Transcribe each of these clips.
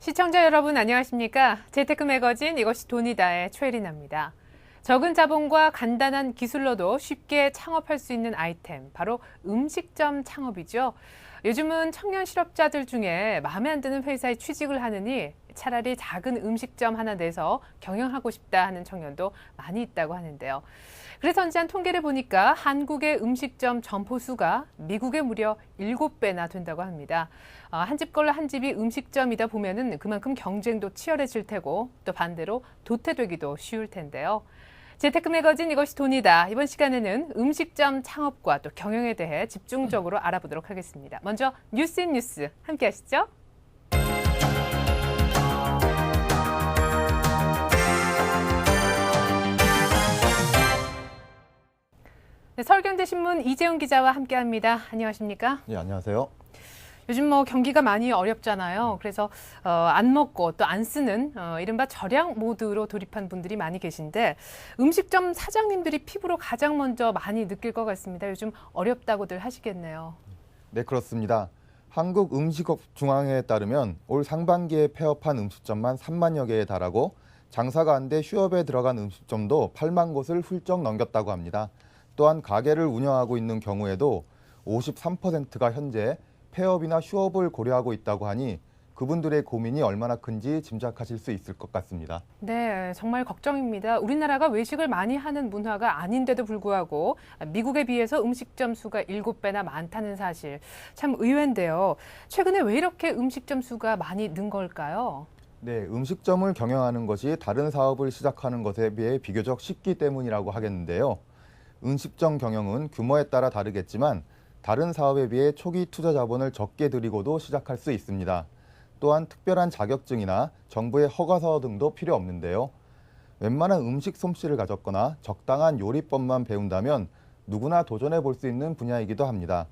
시청자 여러분 안녕하십니까? 재테크 매거진 이것이 돈이다의 최혜린입니다. 적은 자본과 간단한 기술로도 쉽게 창업할 수 있는 아이템, 바로 음식점 창업이죠. 요즘은 청년 실업자들 중에 마음에 안 드는 회사에 취직을 하느니 차라리 작은 음식점 하나 내서 경영하고 싶다 하는 청년도 많이 있다고 하는데요. 그래서 언제 한 통계를 보니까 한국의 음식점 점포 수가 미국의 무려 7배나 된다고 합니다. 한 집 걸로 한 집이 음식점이다 보면은 그만큼 경쟁도 치열해질 테고 또 반대로 도태되기도 쉬울 텐데요. 재테크 매거진 이것이 돈이다. 이번 시간에는 음식점 창업과 또 경영에 대해 집중적으로 알아보도록 하겠습니다. 먼저 뉴스인뉴스 함께 하시죠. 네, 서울경제신문 이재훈 기자와 함께합니다. 안녕하십니까? 네, 안녕하세요. 요즘 경기가 많이 어렵잖아요. 그래서 안 먹고 또 안 쓰는 이른바 절약 모드로 돌입한 분들이 많이 계신데 음식점 사장님들이 피부로 가장 먼저 많이 느낄 것 같습니다. 요즘 어렵다고들 하시겠네요. 네, 그렇습니다. 한국음식업중앙회에 따르면 올 상반기에 폐업한 음식점만 3만여 개에 달하고 장사가 안 돼 휴업에 들어간 음식점도 8만 곳을 훌쩍 넘겼다고 합니다. 또한 가게를 운영하고 있는 경우에도 53%가 현재 폐업이나 휴업을 고려하고 있다고 하니 그분들의 고민이 얼마나 큰지 짐작하실 수 있을 것 같습니다. 네, 정말 걱정입니다. 우리나라가 외식을 많이 하는 문화가 아닌데도 불구하고 미국에 비해서 음식점 수가 7배나 많다는 사실 참 의외인데요. 최근에 왜 이렇게 음식점 수가 많이 는 걸까요? 네, 음식점을 경영하는 것이 다른 사업을 시작하는 것에 비해 비교적 쉽기 때문이라고 하겠는데요. 음식점 경영은 규모에 따라 다르겠지만 다른 사업에 비해 초기 투자 자본을 적게 들이고도 시작할 수 있습니다. 또한 특별한 자격증이나 정부의 허가서 등도 필요 없는데요. 웬만한 음식 솜씨를 가졌거나 적당한 요리법만 배운다면 누구나 도전해 볼 수 있는 분야이기도 합니다.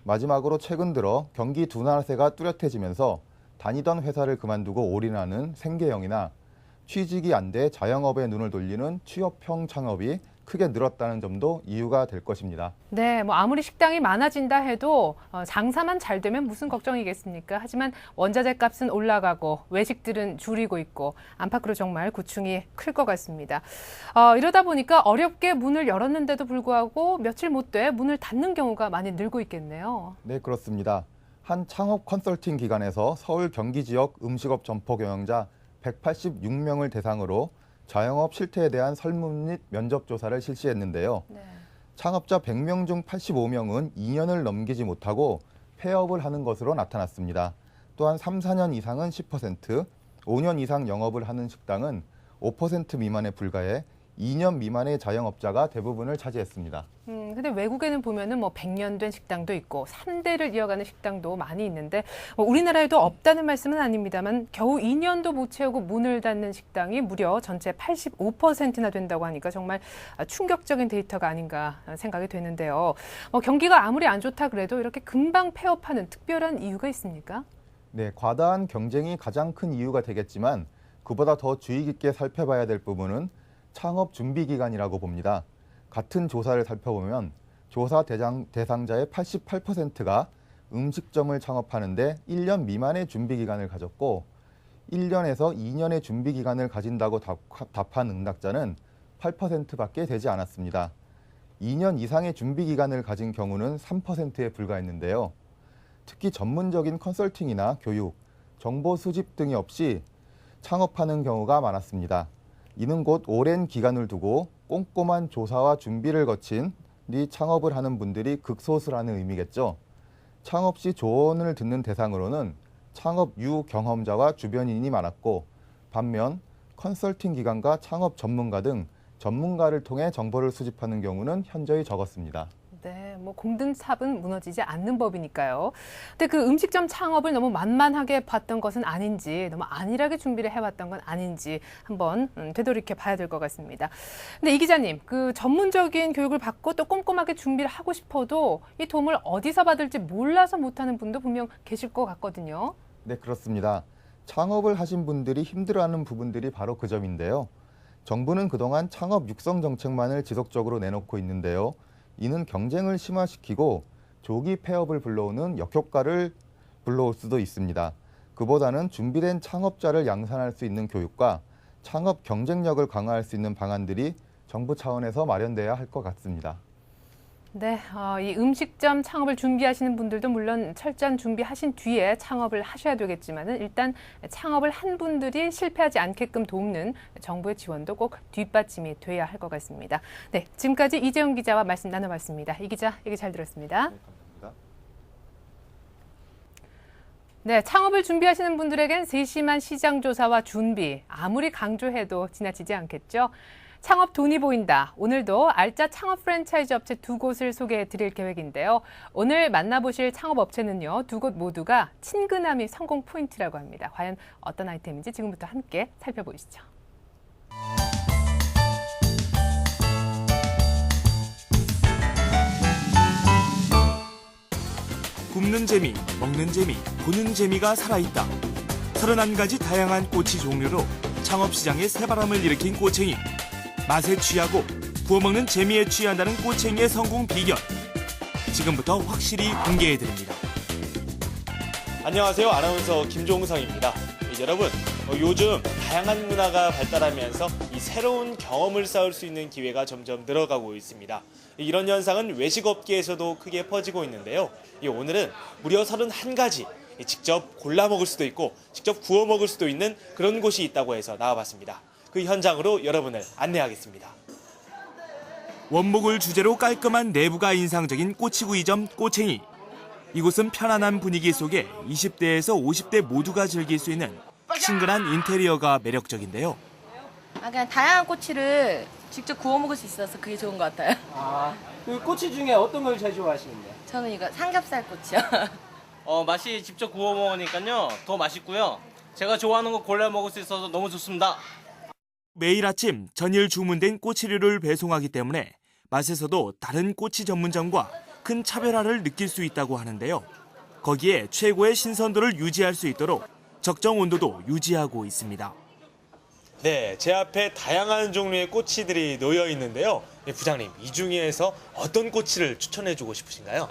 마지막으로 최근 들어 경기 둔화세가 뚜렷해지면서 다니던 회사를 그만두고 올인하는 생계형이나 취직이 안 돼 자영업에 눈을 돌리는 취업형 창업이 크게 늘었다는 점도 이유가 될 것입니다. 네, 아무리 식당이 많아진다 해도 장사만 잘 되면 무슨 걱정이겠습니까? 하지만 원자재 값은 올라가고 외식들은 줄이고 있고 안팎으로 정말 고충이 클 것 같습니다. 이러다 보니까 어렵게 문을 열었는데도 불구하고 며칠 못 돼 문을 닫는 경우가 많이 늘고 있겠네요. 네, 그렇습니다. 한 창업 컨설팅 기관에서 서울 경기 지역 음식업 점포 경영자 186명을 대상으로 자영업 실태에 대한 설문 및 면접 조사를 실시했는데요. 네. 창업자 100명 중 85명은 2년을 넘기지 못하고 폐업을 하는 것으로 나타났습니다. 또한 3, 4년 이상은 10%, 5년 이상 영업을 하는 식당은 5% 미만에 불과해 2년 미만의 자영업자가 대부분을 차지했습니다. 근데 외국에는 보면은 100년 된 식당도 있고 3대를 이어가는 식당도 많이 있는데 우리나라에도 없다는 말씀은 아닙니다만 겨우 2년도 못 채우고 문을 닫는 식당이 무려 전체 85%나 된다고 하니까 정말 충격적인 데이터가 아닌가 생각이 되는데요. 경기가 아무리 안 좋다 그래도 이렇게 금방 폐업하는 특별한 이유가 있습니까? 네, 과다한 경쟁이 가장 큰 이유가 되겠지만 그보다 더 주의 깊게 살펴봐야 될 부분은 창업 준비 기간이라고 봅니다. 같은 조사를 살펴보면 조사 대상자의 88%가 음식점을 창업하는데 1년 미만의 준비 기간을 가졌고 1년에서 2년의 준비 기간을 가진다고 답한 응답자는 8%밖에 되지 않았습니다. 2년 이상의 준비 기간을 가진 경우는 3%에 불과했는데요. 특히 전문적인 컨설팅이나 교육, 정보 수집 등이 없이 창업하는 경우가 많았습니다. 이는 곧 오랜 기간을 두고 꼼꼼한 조사와 준비를 거친 뒤 창업을 하는 분들이 극소수라는 의미겠죠. 창업 시 조언을 듣는 대상으로는 창업 유경험자와 주변인이 많았고 반면 컨설팅 기관과 창업 전문가 등 전문가를 통해 정보를 수집하는 경우는 현저히 적었습니다. 네, 공든 탑은 무너지지 않는 법이니까요. 근데 그 음식점 창업을 너무 만만하게 봤던 것은 아닌지, 너무 안일하게 준비를 해왔던 건 아닌지 한번 되돌이켜 봐야 될 것 같습니다. 근데 이 기자님, 그 전문적인 교육을 받고 또 꼼꼼하게 준비를 하고 싶어도 이 도움을 어디서 받을지 몰라서 못하는 분도 분명 계실 것 같거든요. 네, 그렇습니다. 창업을 하신 분들이 힘들어하는 부분들이 바로 그 점인데요. 정부는 그동안 창업 육성 정책만을 지속적으로 내놓고 있는데요. 이는 경쟁을 심화시키고 조기 폐업을 불러오는 역효과를 불러올 수도 있습니다. 그보다는 준비된 창업자를 양산할 수 있는 교육과 창업 경쟁력을 강화할 수 있는 방안들이 정부 차원에서 마련돼야 할 것 같습니다. 네, 이 음식점 창업을 준비하시는 분들도 물론 철저한 준비하신 뒤에 창업을 하셔야 되겠지만은 일단 창업을 한 분들이 실패하지 않게끔 돕는 정부의 지원도 꼭 뒷받침이 돼야 할 것 같습니다. 네, 지금까지 이재용 기자와 말씀 나눠봤습니다. 이 기자, 얘기 잘 들었습니다. 네, 감사합니다. 네, 창업을 준비하시는 분들에겐 세심한 시장 조사와 준비, 아무리 강조해도 지나치지 않겠죠. 창업 돈이 보인다. 오늘도 알짜 창업 프랜차이즈 업체 두 곳을 소개해 드릴 계획인데요. 오늘 만나보실 창업 업체는요, 두 곳 모두가 친근함이 성공 포인트라고 합니다. 과연 어떤 아이템인지 지금부터 함께 살펴보시죠. 굽는 재미, 먹는 재미, 보는 재미가 살아있다. 31가지 다양한 꼬치 종류로 창업시장에 새바람을 일으킨 꼬챙이. 맛에 취하고 구워 먹는 재미에 취한다는 꼬챙이의 성공 비결. 지금부터 확실히 공개해드립니다. 안녕하세요. 아나운서 김종성입니다. 여러분, 요즘 다양한 문화가 발달하면서 이 새로운 경험을 쌓을 수 있는 기회가 점점 늘어가고 있습니다. 이런 현상은 외식업계에서도 크게 퍼지고 있는데요. 오늘은 무려 31가지 직접 골라 먹을 수도 있고 직접 구워 먹을 수도 있는 그런 곳이 있다고 해서 나와봤습니다. 그 현장으로 여러분을 안내하겠습니다. 원목을 주제로 깔끔한 내부가 인상적인 꼬치구이점 꼬챙이. 이곳은 편안한 분위기 속에 20대에서 50대 모두가 즐길 수 있는 친근한 인테리어가 매력적인데요. 그냥 다양한 꼬치를 직접 구워 먹을 수 있어서 그게 좋은 것 같아요. 그 꼬치 중에 어떤 걸 제일 좋아하시는데? 저는 이거 삼겹살 꼬치요. 맛이 직접 구워 먹으니까요 더 맛있고요. 제가 좋아하는 거 골라 먹을 수 있어서 너무 좋습니다. 매일 아침 전일 주문된 꼬치류를 배송하기 때문에 맛에서도 다른 꼬치 전문점과 큰 차별화를 느낄 수 있다고 하는데요. 거기에 최고의 신선도를 유지할 수 있도록 적정 온도도 유지하고 있습니다. 네, 제 앞에 다양한 종류의 꼬치들이 놓여 있는데요. 부장님, 이 중에서 어떤 꼬치를 추천해주고 싶으신가요?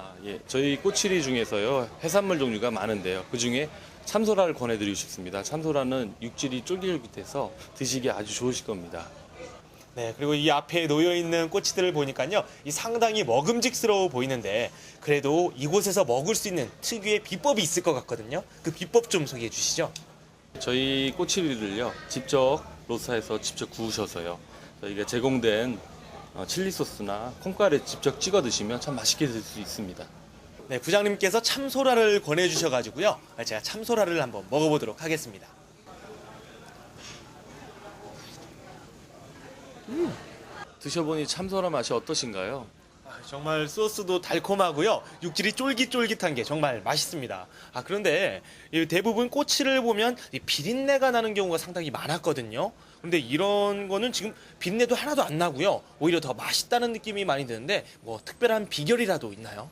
저희 꼬치리 중에서요 해산물 종류가 많은데요. 그 중에 참소라를 권해드리고 싶습니다. 참소라는 육질이 쫄깃쫄깃해서 드시기 아주 좋으실 겁니다. 네, 그리고 이 앞에 놓여 있는 꼬치들을 보니까요, 이 상당히 먹음직스러워 보이는데 그래도 이곳에서 먹을 수 있는 특유의 비법이 있을 것 같거든요. 그 비법 좀 소개해 주시죠. 저희 꼬치리를요 직접 로사에서 직접 구우셔서요 저희가 제공된 칠리 소스나 콩가루에 직접 찍어 드시면 참 맛있게 드실 수 있습니다. 네, 부장님께서 참소라를 권해주셔가지고요, 제가 참소라를 한번 먹어보도록 하겠습니다. 드셔보니 참소라 맛이 어떠신가요? 정말 소스도 달콤하고요, 육질이 쫄깃쫄깃한 게 정말 맛있습니다. 그런데 대부분 꼬치를 보면 이 비린내가 나는 경우가 상당히 많았거든요. 근데 이런 거는 지금 비린내도 하나도 안 나고요, 오히려 더 맛있다는 느낌이 많이 드는데 뭐 특별한 비결이라도 있나요?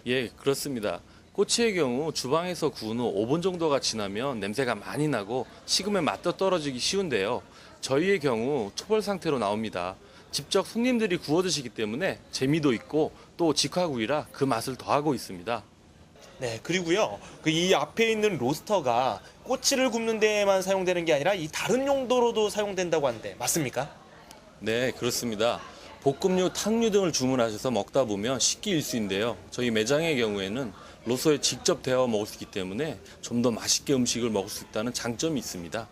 예, 그렇습니다. 꼬치의 경우 주방에서 구운 후 5분 정도가 지나면 냄새가 많이 나고 식음의 맛도 떨어지기 쉬운데요. 저희의 경우 초벌 상태로 나옵니다. 직접 손님들이 구워 드시기 때문에 재미도 있고 또 직화구이라 그 맛을 더하고 있습니다. 네, 그리고요, 이 앞에 있는 로스터가 꼬치를 굽는 데에만 사용되는 게 아니라 이 다른 용도로도 사용된다고 하는데 맞습니까? 네, 그렇습니다. 볶음류, 탕류 등을 주문하셔서 먹다 보면 쉽게 일수인데요. 저희 매장의 경우에는 로스터에 직접 데워 먹을 수 있기 때문에 좀 더 맛있게 음식을 먹을 수 있다는 장점이 있습니다.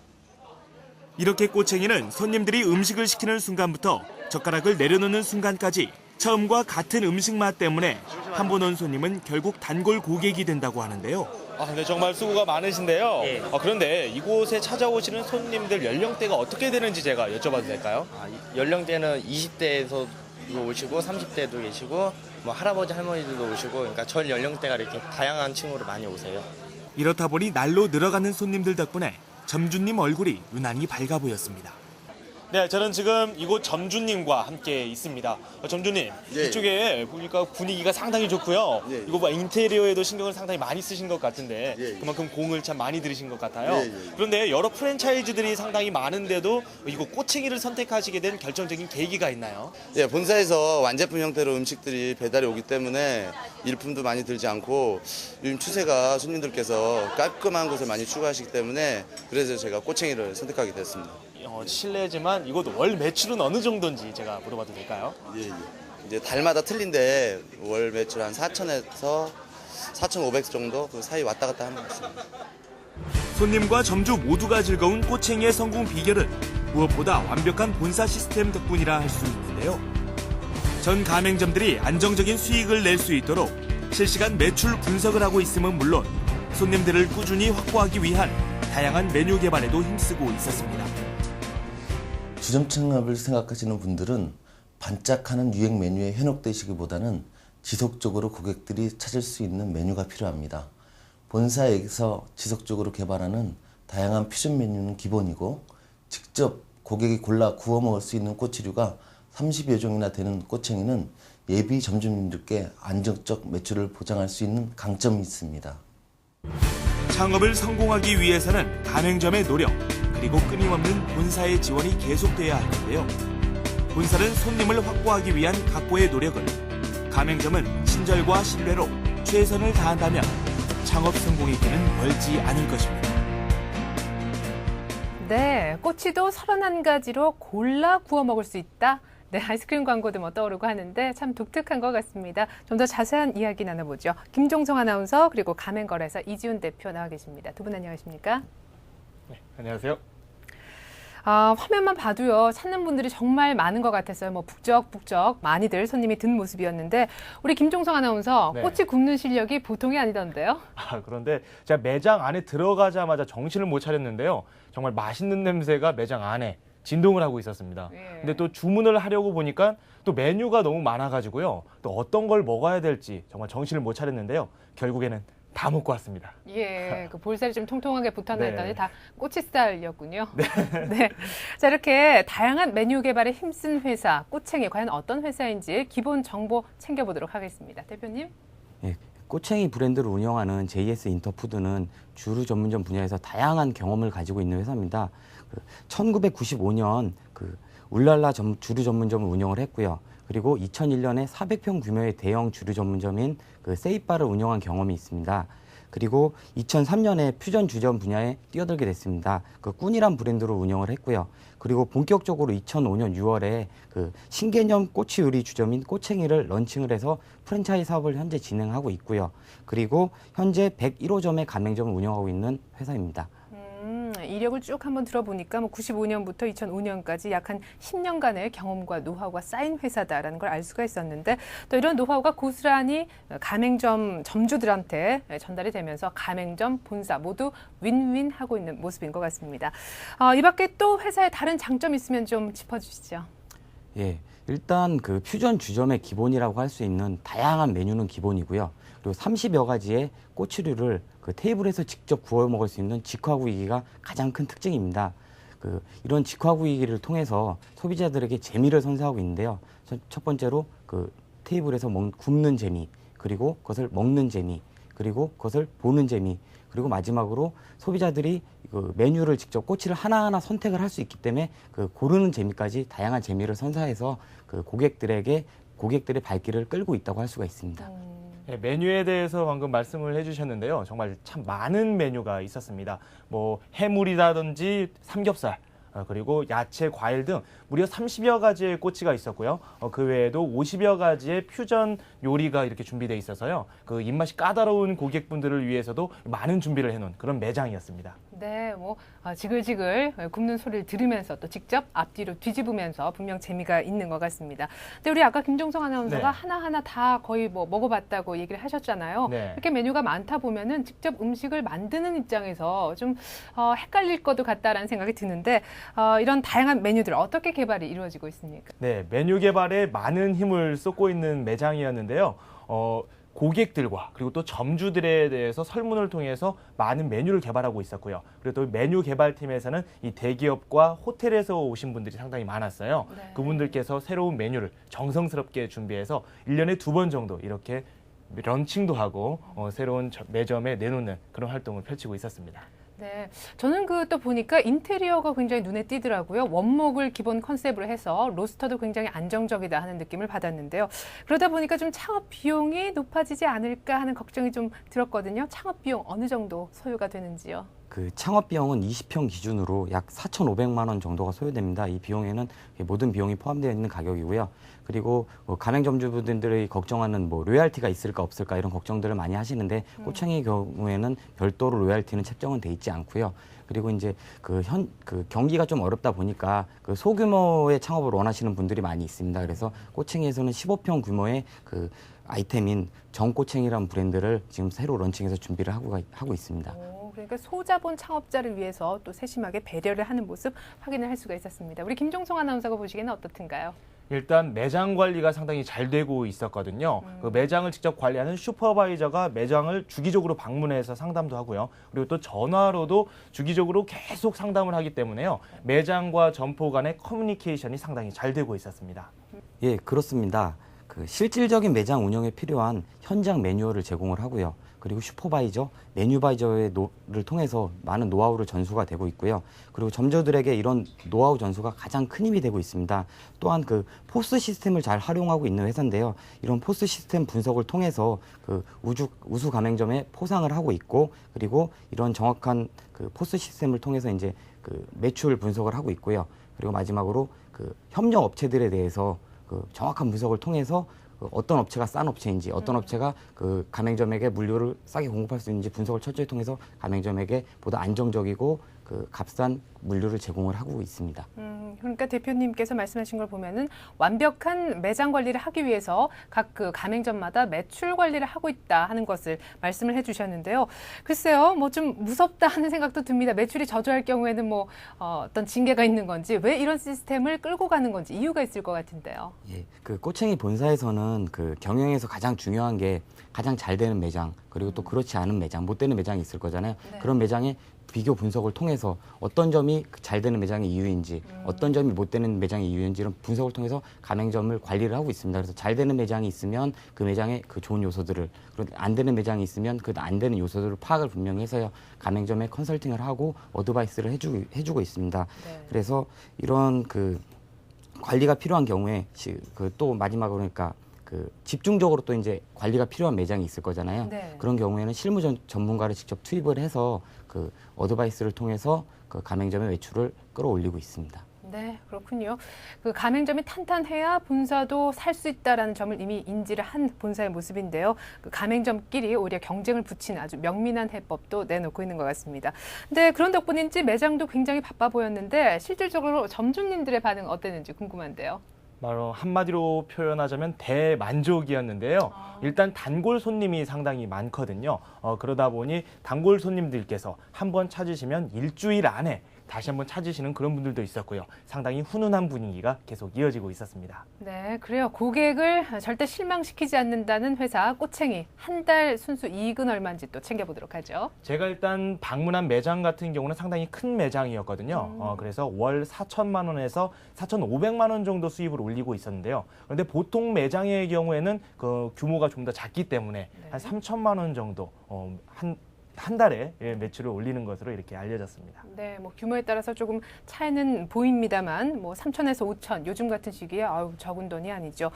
이렇게 꼬챙이는 손님들이 음식을 시키는 순간부터 젓가락을 내려놓는 순간까지 처음과 같은 음식 맛 때문에 한 번 온 손님은 결국 단골 고객이 된다고 하는데요. 근데 정말 수고가 많으신데요. 예. 그런데 이곳에 찾아오시는 손님들 연령대가 어떻게 되는지 제가 여쭤봐도 될까요? 연령대는 20대에서 오시고 30대도 계시고 뭐 할아버지 할머니들도 오시고, 그러니까 전 연령대가 이렇게 다양한 층으로 많이 오세요. 이렇다 보니 날로 늘어가는 손님들 덕분에 점주님 얼굴이 유난히 밝아 보였습니다. 네, 저는 지금 이곳 점주님과 함께 있습니다. 점주님, 예. 이쪽에 보니까 분위기가 상당히 좋고요. 예. 이거 뭐 인테리어에도 신경을 상당히 많이 쓰신 것 같은데 예. 그만큼 공을 참 많이 들이신 것 같아요. 예. 그런데 여러 프랜차이즈들이 상당히 많은데도 이곳 꼬챙이를 선택하시게 된 결정적인 계기가 있나요? 예, 본사에서 완제품 형태로 음식들이 배달이 오기 때문에 일품도 많이 들지 않고 요즘 추세가 손님들께서 깔끔한 곳을 많이 추구하시기 때문에 그래서 제가 꼬챙이를 선택하게 됐습니다. 실례지만 이곳 월 매출은 어느 정도인지 제가 물어봐도 될까요? 예. 이제 달마다 틀린데 월 매출 한 4천에서 4,500 정도 그 사이 왔다 갔다 하는 것 같습니다. 손님과 점주 모두가 즐거운 꼬챙이의 성공 비결은 무엇보다 완벽한 본사 시스템 덕분이라 할 수 있는데요. 전 가맹점들이 안정적인 수익을 낼 수 있도록 실시간 매출 분석을 하고 있음은 물론 손님들을 꾸준히 확보하기 위한 다양한 메뉴 개발에도 힘쓰고 있었습니다. 주점 창업을 생각하시는 분들은 반짝하는 유행 메뉴에 현혹되시기보다는 지속적으로 고객들이 찾을 수 있는 메뉴가 필요합니다. 본사에서 지속적으로 개발하는 다양한 퓨전 메뉴는 기본이고 직접 고객이 골라 구워 먹을 수 있는 꼬치류가 30여 종이나 되는 꼬챙이는 예비 점주님들께 안정적 매출을 보장할 수 있는 강점이 있습니다. 창업을 성공하기 위해서는 가맹점의 노력 그리고 끊임없는 본사의 지원이 계속돼야 할 텐데요. 본사는 손님을 확보하기 위한 각고의 노력을, 가맹점은 친절과 신뢰로 최선을 다한다면 창업 성공의 길은 멀지 않을 것입니다. 네, 꼬치도 31가지로 골라 구워 먹을 수 있다. 네, 아이스크림 광고도 뭐 떠오르고 하는데 참 독특한 것 같습니다. 좀 더 자세한 이야기 나눠보죠. 김종성 아나운서 그리고 가맹거래사 이지훈 대표 나와 계십니다. 두 분 안녕하십니까? 네, 안녕하세요. 화면만 봐도요, 찾는 분들이 정말 많은 것 같았어요. 뭐 북적북적 많이들 손님이 든 모습이었는데 우리 김종성 아나운서 네. 꼬치 굽는 실력이 보통이 아니던데요? 그런데 제가 매장 안에 들어가자마자 정신을 못 차렸는데요. 정말 맛있는 냄새가 매장 안에 진동을 하고 있었습니다. 예. 근데 또 주문을 하려고 보니까 또 메뉴가 너무 많아가지고요. 또 어떤 걸 먹어야 될지 정말 정신을 못 차렸는데요. 결국에는 다 먹고 왔습니다. 예, 그 볼살이 좀 통통하게 붙었나 네. 했더니 다 꼬치살이었군요. 네. 자, 이렇게 다양한 메뉴 개발에 힘쓴 회사, 꼬챙이 과연 어떤 회사인지 기본 정보 챙겨보도록 하겠습니다. 대표님. 예, 꼬챙이 브랜드를 운영하는 JS 인터푸드는 주류 전문점 분야에서 다양한 경험을 가지고 있는 회사입니다. 1995년 울랄라 주류 전문점을 운영을 했고요. 그리고 2001년에 400평 규모의 대형 주류 전문점인 세이바를 운영한 경험이 있습니다. 그리고 2003년에 퓨전 주점 분야에 뛰어들게 됐습니다. 꾼이란 브랜드로 운영을 했고요. 그리고 본격적으로 2005년 6월에 신개념 꼬치 요리 주점인 꼬챙이를 런칭을 해서 프랜차이즈 사업을 현재 진행하고 있고요. 그리고 현재 101호점의 가맹점을 운영하고 있는 회사입니다. 이력을 쭉 한번 들어보니까 95년부터 2005년까지 약 한 10년간의 경험과 노하우가 쌓인 회사다라는 걸 알 수가 있었는데 또 이런 노하우가 고스란히 가맹점 점주들한테 전달이 되면서 가맹점, 본사 모두 윈윈 하고 있는 모습인 것 같습니다. 이 밖에 또 회사의 다른 장점이 있으면 좀 짚어주시죠. 예, 일단 퓨전 주점의 기본이라고 할 수 있는 다양한 메뉴는 기본이고요. 그리고 30여 가지의 꼬치류를 테이블에서 직접 구워 먹을 수 있는 직화구이기가 가장 큰 특징입니다. 이런 직화구이기를 통해서 소비자들에게 재미를 선사하고 있는데요. 첫 번째로 테이블에서 굽는 재미, 그리고 그것을 먹는 재미, 그리고 그것을 보는 재미, 그리고 마지막으로 소비자들이 메뉴를 직접 꼬치를 하나하나 선택을 할 수 있기 때문에 고르는 재미까지 다양한 재미를 선사해서 고객들의 발길을 끌고 있다고 할 수가 있습니다. 네, 메뉴에 대해서 방금 말씀을 해주셨는데요. 정말 참 많은 메뉴가 있었습니다. 뭐 해물이라든지 삼겹살, 그리고 야채, 과일 등 무려 30여 가지의 꼬치가 있었고요. 그 외에도 50여 가지의 퓨전 요리가 이렇게 준비되어 있어서요. 입맛이 까다로운 고객분들을 위해서도 많은 준비를 해놓은 그런 매장이었습니다. 네, 지글지글 굽는 소리를 들으면서 또 직접 앞뒤로 뒤집으면서 분명 재미가 있는 것 같습니다. 근데 우리 아까 김종성 아나운서가 네. 하나하나 다 거의 먹어봤다고 얘기를 하셨잖아요. 네. 이렇게 메뉴가 많다 보면은 직접 음식을 만드는 입장에서 좀 헷갈릴 것도 같다라는 생각이 드는데 이런 다양한 메뉴들 어떻게 개발이 이루어지고 있습니까? 네, 메뉴 개발에 많은 힘을 쏟고 있는 매장이었는데요. 고객들과 그리고 또 점주들에 대해서 설문을 통해서 많은 메뉴를 개발하고 있었고요. 그리고 또 메뉴 개발팀에서는 이 대기업과 호텔에서 오신 분들이 상당히 많았어요. 네. 그분들께서 새로운 메뉴를 정성스럽게 준비해서 1년에 2번 정도 이렇게 런칭도 하고 새로운 매점에 내놓는 그런 활동을 펼치고 있었습니다. 네, 저는 또 보니까 인테리어가 굉장히 눈에 띄더라고요. 원목을 기본 컨셉으로 해서 로스터도 굉장히 안정적이다 하는 느낌을 받았는데요. 그러다 보니까 좀 창업 비용이 높아지지 않을까 하는 걱정이 좀 들었거든요. 창업 비용 어느 정도 소요가 되는지요? 그 창업 비용은 20평 기준으로 약 4,500만 원 정도가 소요됩니다. 이 비용에는 모든 비용이 포함되어 있는 가격이고요. 그리고 가맹점주분들이 걱정하는 로열티가 있을까 없을까 이런 걱정들을 많이 하시는데 꼬챙이의 경우에는 별도로 로열티는 책정은 돼 있지 않고요. 그리고 이제 경기가 좀 어렵다 보니까 소규모의 창업을 원하시는 분들이 많이 있습니다. 그래서 꼬챙이에서는 15평 규모의 아이템인 정꼬챙이라는 브랜드를 지금 새로 런칭해서 준비를 하고 있습니다. 그러니까 소자본 창업자를 위해서 또 세심하게 배려를 하는 모습 확인을 할 수가 있었습니다. 우리 김종성 아나운서가 보시기에는 어떻든가요? 일단 매장 관리가 상당히 잘 되고 있었거든요. 그 매장을 직접 관리하는 슈퍼바이저가 매장을 주기적으로 방문해서 상담도 하고요. 그리고 또 전화로도 주기적으로 계속 상담을 하기 때문에요. 매장과 점포 간의 커뮤니케이션이 상당히 잘 되고 있었습니다. 예, 그렇습니다. 실질적인 매장 운영에 필요한 현장 매뉴얼을 제공을 하고요. 그리고 슈퍼바이저, 메뉴바이저를 통해서 많은 노하우를 전수가 되고 있고요. 그리고 점주들에게 이런 노하우 전수가 가장 큰 힘이 되고 있습니다. 또한 포스 시스템을 잘 활용하고 있는 회사인데요. 이런 포스 시스템 분석을 통해서 우수 가맹점에 포상을 하고 있고, 그리고 이런 정확한 포스 시스템을 통해서 이제 매출 분석을 하고 있고요. 그리고 마지막으로 협력 업체들에 대해서 정확한 분석을 통해서 어떤 업체가 싼 업체인지, 어떤 업체가 가맹점에게 물류를 싸게 공급할 수 있는지 분석을 철저히 통해서 가맹점에게 보다 안정적이고 값싼 물류를 제공을 하고 있습니다. 그러니까 대표님께서 말씀하신 걸 보면은 완벽한 매장 관리를 하기 위해서 각 가맹점마다 매출 관리를 하고 있다 하는 것을 말씀을 해주셨는데요. 글쎄요, 좀 무섭다 하는 생각도 듭니다. 매출이 저조할 경우에는 어떤 징계가 있는 건지, 왜 이런 시스템을 끌고 가는 건지 이유가 있을 것 같은데요. 예, 꼬챙이 본사에서는 경영에서 가장 중요한 게 가장 잘 되는 매장, 그리고 또 그렇지 않은 매장, 못 되는 매장이 있을 거잖아요. 네. 그런 매장의 비교 분석을 통해서 어떤 점이 잘 되는 매장의 이유인지, 어떤 점이 못 되는 매장의 이유인지 이런 분석을 통해서 가맹점을 관리를 하고 있습니다. 그래서 잘 되는 매장이 있으면 그 매장의 좋은 요소들을, 그리고 안 되는 매장이 있으면 그 안 되는 요소들을 파악을 분명히 해서요. 가맹점에 컨설팅을 하고 어드바이스를 해주고 있습니다. 네. 그래서 이런 관리가 필요한 경우에 또 마지막으로 그러니까 집중적으로 또 이제 관리가 필요한 매장이 있을 거잖아요. 네. 그런 경우에는 실무 전문가를 직접 투입을 해서 어드바이스를 통해서 가맹점의 매출을 끌어올리고 있습니다. 네, 그렇군요. 가맹점이 탄탄해야 본사도 살 수 있다라는 점을 이미 인지를 한 본사의 모습인데요. 가맹점끼리 오히려 경쟁을 붙이는 아주 명민한 해법도 내놓고 있는 것 같습니다. 근데 그런 덕분인지 매장도 굉장히 바빠 보였는데 실질적으로 점주님들의 반응은 어땠는지 궁금한데요. 바로 한마디로 표현하자면 대만족이었는데요. 일단 단골 손님이 상당히 많거든요. 그러다 보니 단골 손님들께서 한번 찾으시면 일주일 안에 다시 한번 찾으시는 그런 분들도 있었고요. 상당히 훈훈한 분위기가 계속 이어지고 있었습니다. 네, 그래요. 고객을 절대 실망시키지 않는다는 회사 꼬챙이. 한 달 순수 이익은 얼마인지 또 챙겨보도록 하죠. 제가 일단 방문한 매장 같은 경우는 상당히 큰 매장이었거든요. 그래서 월 4천만 원에서 4,500만 원 정도 수입을 올리고 있었는데요. 그런데 보통 매장의 경우에는 규모가 좀 더 작기 때문에 한 3천만 원 정도 한 달에 매출을 올리는 것으로 이렇게 알려졌습니다. 네, 규모에 따라서 조금 차이는 보입니다만 3천에서 5천 요즘 같은 시기에 적은 돈이 아니죠.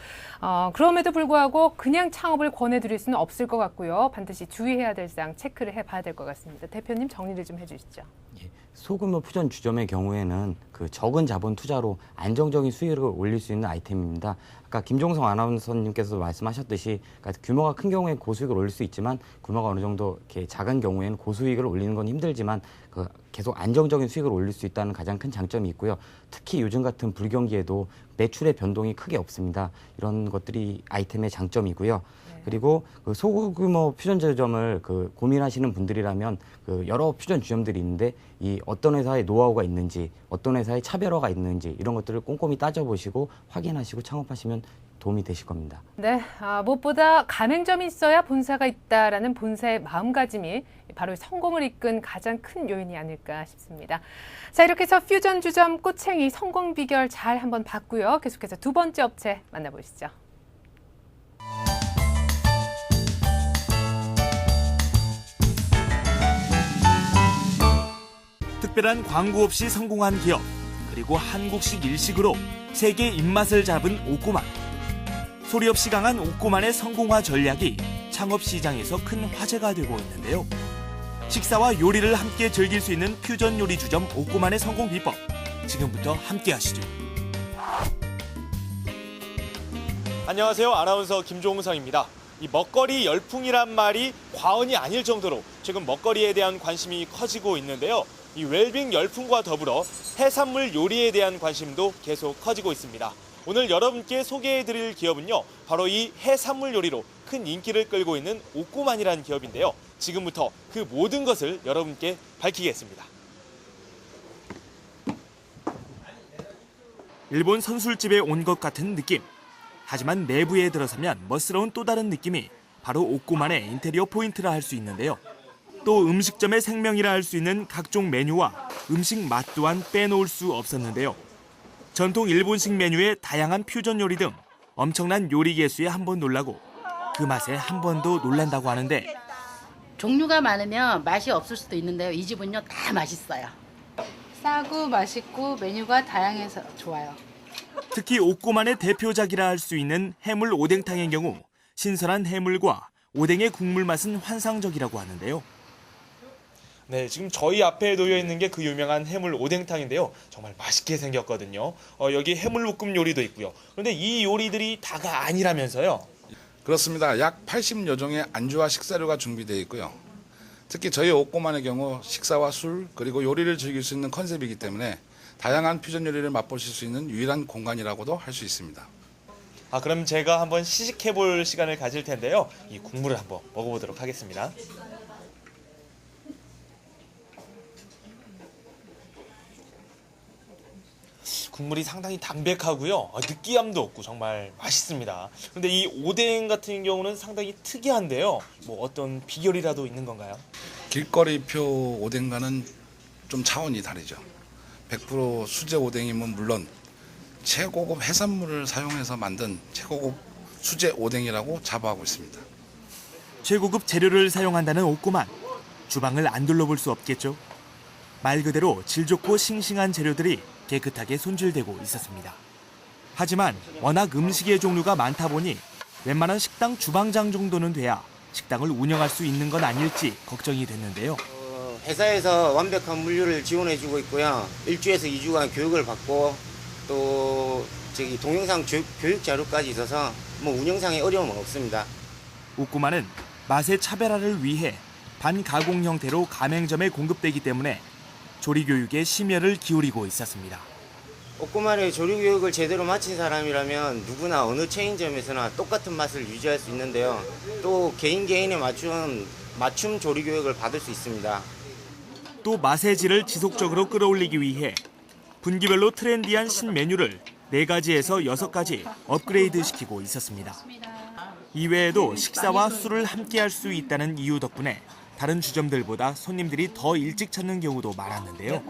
그럼에도 불구하고 그냥 창업을 권해드릴 수는 없을 것 같고요. 반드시 주의해야 될 사항 체크를 해봐야 될 것 같습니다. 대표님 정리를 좀 해주시죠. 예, 소규모 푸전 주점의 경우에는 적은 자본 투자로 안정적인 수익을 올릴 수 있는 아이템입니다. 아까 김종성 아나운서님께서도 말씀하셨듯이 규모가 큰 경우에 고수익을 올릴 수 있지만 규모가 어느 정도 이렇게 작은 경우에는 고수익을 올리는 건 힘들지만 계속 안정적인 수익을 올릴 수 있다는 가장 큰 장점이 있고요. 특히 요즘 같은 불경기에도 매출의 변동이 크게 없습니다. 이런 것들이 아이템의 장점이고요. 그리고 그 소규모 퓨전 제조점을 고민하시는 분들이라면 여러 퓨전 주점들이 있는데 이 어떤 회사의 노하우가 있는지, 어떤 회사의 차별화가 있는지 이런 것들을 꼼꼼히 따져보시고 확인하시고 창업하시면 도움이 되실 겁니다. 네, 무엇보다 가맹점이 있어야 본사가 있다라는 본사의 마음가짐이 바로 성공을 이끈 가장 큰 요인이 아닐까 싶습니다. 자, 이렇게 해서 퓨전 주점 꼬챙이 성공 비결 잘 한번 봤고요. 계속해서 두 번째 업체 만나보시죠. 특별한 광고 없이 성공한 기업, 그리고 한국식 일식으로 세계 입맛을 잡은 옥고만. 소리 없이 강한 옥고만의 성공화 전략이 창업 시장에서 큰 화제가 되고 있는데요. 식사와 요리를 함께 즐길 수 있는 퓨전 요리 주점 옥고만의 성공 비법, 지금부터 함께 하시죠. 안녕하세요. 아나운서 김종성입니다. 이 먹거리 열풍이란 말이 과언이 아닐 정도로 최근 먹거리에 대한 관심이 커지고 있는데요. 이 웰빙 열풍과 더불어 해산물 요리에 대한 관심도 계속 커지고 있습니다. 오늘 여러분께 소개해드릴 기업은요, 바로 이 해산물 요리로 큰 인기를 끌고 있는 옥고만이라는 기업인데요. 지금부터 그 모든 것을 여러분께 밝히겠습니다. 일본 선술집에 온 것 같은 느낌. 하지만 내부에 들어서면 멋스러운 또 다른 느낌이 바로 옥고만의 인테리어 포인트라 할 수 있는데요. 또 음식점의 생명이라 할 수 있는 각종 메뉴와 음식 맛 또한 빼놓을 수 없었는데요. 전통 일본식 메뉴의 다양한 퓨전 요리 등 엄청난 요리 개수에 한 번 놀라고 그 맛에 한 번 더 놀란다고 하는데, 종류가 많으면 맛이 없을 수도 있는데요. 이 집은요, 다 맛있어요. 싸고 맛있고 메뉴가 다양해서 좋아요. 특히 옥고만의 대표작이라 할 수 있는 해물 오뎅탕의 경우 신선한 해물과 오뎅의 국물 맛은 환상적이라고 하는데요. 네, 지금 저희 앞에 놓여 있는 게 그 유명한 해물 오뎅탕인데요. 정말 맛있게 생겼거든요. 여기 해물볶음 요리도 있고요. 그런데 이 요리들이 다가 아니라면서요? 그렇습니다. 약 80여 종의 안주와 식사류가 준비되어 있고요. 특히 저희 옥고만의 경우 식사와 술 그리고 요리를 즐길 수 있는 컨셉이기 때문에 다양한 퓨전 요리를 맛보실 수 있는 유일한 공간이라고도 할 수 있습니다. 그럼 제가 한번 시식해볼 시간을 가질 텐데요. 이 국물을 한번 먹어보도록 하겠습니다. 국물이 상당히 담백하고요. 느끼함도 없고 정말 맛있습니다. 그런데 이 오뎅 같은 경우는 상당히 특이한데요. 뭐 어떤 비결이라도 있는 건가요? 길거리표 오뎅과는 좀 차원이 다르죠. 100% 수제 오뎅이면 물론 최고급 해산물을 사용해서 만든 최고급 수제 오뎅이라고 자부하고 있습니다. 최고급 재료를 사용한다는 옥고만. 주방을 안 둘러볼 수 없겠죠. 말 그대로 질 좋고 싱싱한 재료들이 깨끗하게 손질되고 있었습니다. 하지만 워낙 음식의 종류가 많다 보니 웬만한 식당 주방장 정도는 돼야 식당을 운영할 수 있는 건 아닐지 걱정이 됐는데요. 회사에서 완벽한 물류를 지원해주고 있고요. 1주에서 2주간 교육을 받고 또 동영상 교육 자료까지 있어서 뭐 운영상에 어려움은 없습니다. 옥고만은 맛의 차별화를 위해 반가공 형태로 가맹점에 공급되기 때문에 조리 교육에 심혈을 기울이고 있었습니다. 옥고만의 조리 교육을 제대로 마친 사람이라면 누구나 어느 체인점에서나 똑같은 맛을 유지할 수 있는데요. 또 개인에 맞춤 조리 교육을 받을 수 있습니다. 또 맛의 질을 지속적으로 끌어올리기 위해 분기별로 트렌디한 신메뉴를 4가지에서 6가지 업그레이드 시키고 있었습니다. 이외에도 식사와 술을 함께 할 수 있다는 이유 덕분에 다른 주점들보다 손님들이 더 일찍 찾는 경우도 많았는데요.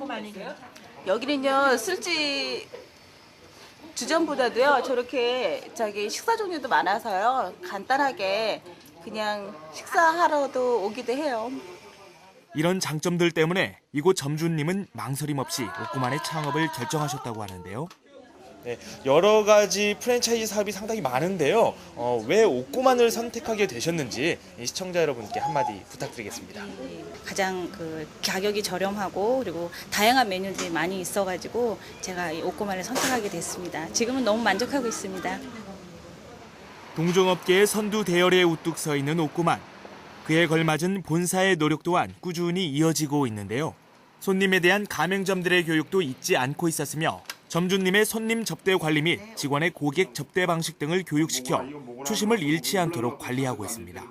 여기는요, 술집 주점보다도요, 저렇게 식사 종류도 많아서요, 간단하게 그냥 식사하러도 오기도 해요. 이런 장점들 때문에 이곳 점주님은 망설임 없이 옥고만의 창업을 결정하셨다고 하는데요. 네, 여러 가지 프랜차이즈 사업이 상당히 많은데요. 왜 옥고만을 선택하게 되셨는지 시청자 여러분께 한마디 부탁드리겠습니다. 가장 가격이 저렴하고 그리고 다양한 메뉴들이 많이 있어가지고 제가 이 옥고만을 선택하게 됐습니다. 지금은 너무 만족하고 있습니다. 동종업계의 선두 대열에 우뚝 서 있는 옥고만. 그에 걸맞은 본사의 노력 또한 꾸준히 이어지고 있는데요. 손님에 대한 가맹점들의 교육도 잊지 않고 있었으며 점주님의 손님 접대 관리 및 직원의 고객 접대 방식 등을 교육시켜 초심을 잃지 않도록 관리하고 있습니다.